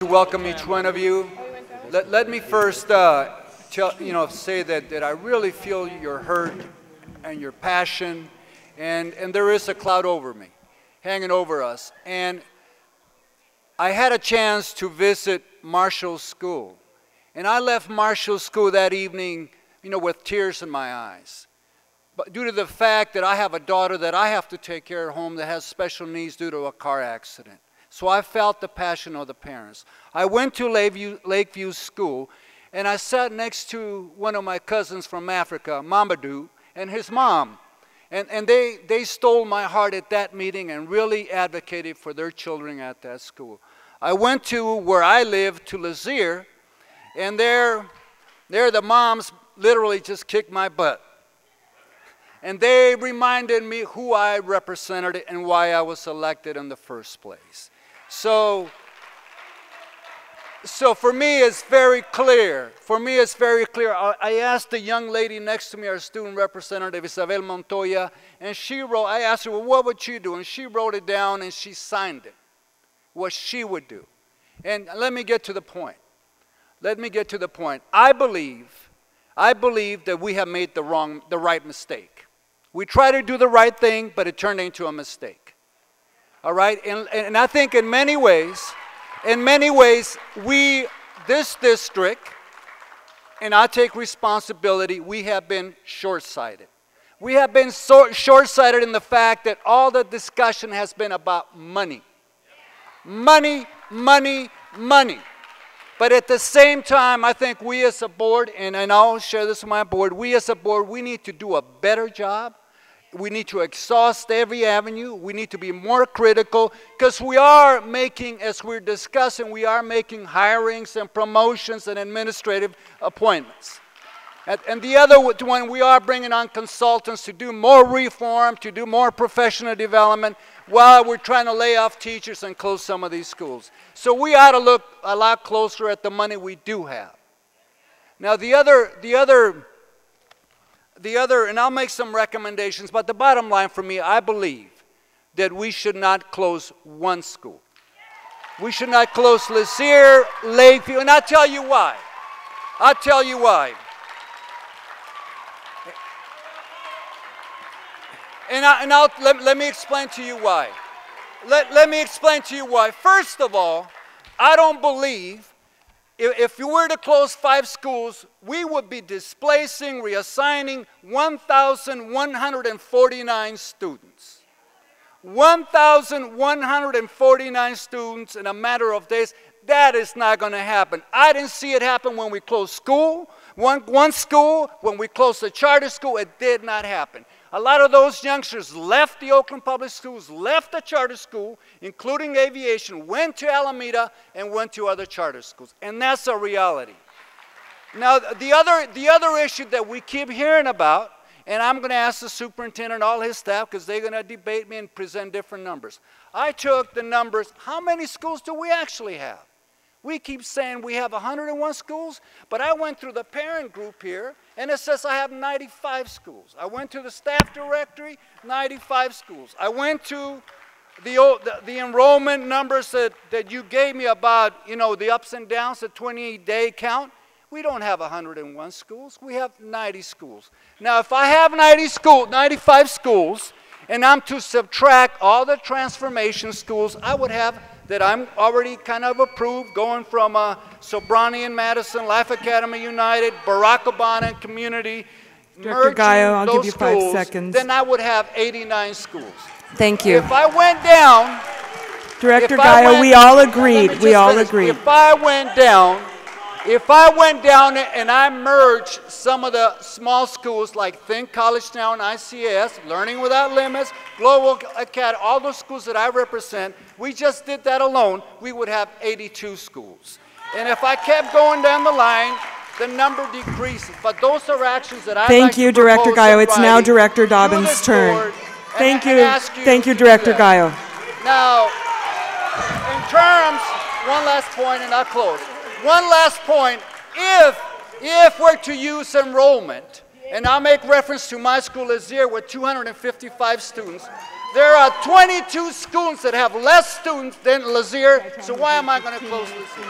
Welcome each one of you. Let me first say that I really feel your hurt and your passion, and there is a cloud over me, hanging over us. And I had a chance to visit Marshall School, and I left Marshall School that evening, with tears in my eyes. But due to the fact that I have a daughter that I have to take care of at home that has special needs due to a car accident. So I felt the passion of the parents. I went to Lakeview School, and I sat next to one of my cousins from Africa, Mamadou, and his mom. And they stole my heart at that meeting and really advocated for their children at that school. I went to where I live, to Lazier, and there the moms literally just kicked my butt. And they reminded me who I represented and why I was elected in the first place. So for me, it's very clear. I asked the young lady next to me, our student representative, Isabel Montoya, and I asked her, well, what would you do? And she wrote it down and she signed it, what she would do. And let me get to the point. I believe that we have made the right mistake. We tried to do the right thing, but it turned into a mistake. All right, and I think in many ways, this district, and I take responsibility, we have been short-sighted. We have been short-sighted in the fact that all the discussion has been about money. Money, money, money. But at the same time, I think we as a board, and I'll share this with my board, we as a board, we need to do a better job. We need to exhaust every avenue. We need to be more critical because we are making, as we're discussing, we are making hirings and promotions and administrative appointments. And the other one, we are bringing on consultants to do more reform, to do more professional development while we're trying to lay off teachers and close some of these schools. So we ought to look a lot closer at the money we do have. Now the other, and I'll make some recommendations, but the bottom line for me, I believe that we should not close one school. We should not close Lazier, Lakeview, and I'll tell you why. Let me explain to you why. Let me explain to you why. First of all, I don't believe if you were to close 5 schools, we would be displacing, reassigning 1,149 students. 1,149 students in a matter of days. That is not going to happen. I didn't see it happen when we closed school. One school, when we closed the charter school, it did not happen. A lot of those youngsters left the Oakland Public Schools, left the charter school, including aviation, went to Alameda, and went to other charter schools. And that's a reality. Now, the other issue that we keep hearing about, and I'm going to ask the superintendent and all his staff because they're going to debate me and present different numbers. I took the numbers. How many schools do we actually have? We keep saying we have 101 schools, but I went through the parent group here, and it says I have 95 schools. I went to the staff directory, 95 schools. I went to the enrollment numbers that you gave me about, the ups and downs, the 28-day count. We don't have 101 schools. We have 90 schools. Now, if I have 95 schools, and I'm to subtract all the transformation schools, I would have that I'm already kind of approved, going from Sobrani and Madison, Life Academy United, Barack Obama Community, Director Gallo, I'll give you 5 seconds. Then I would have 89 schools. Thank you. If I went down, Director Gallo, we all agreed. If I went down and I merged some of the small schools like Think College Now and ICS, Learning Without Limits, Global Academy, all those schools that I represent, we just did that alone, we would have 82 schools. And if I kept going down the line, the number decreases. But those are actions that I Thank you, Director Gallo. It's now Director Dobbins' turn. Thank you, Director Gallo. Now, in terms, one last point and I'll close. One last point, if we're to use enrollment, and I'll make reference to my school Lazier with 255 students, There are 22 schools that have less students than Lazier, so why am I going to close Lazier?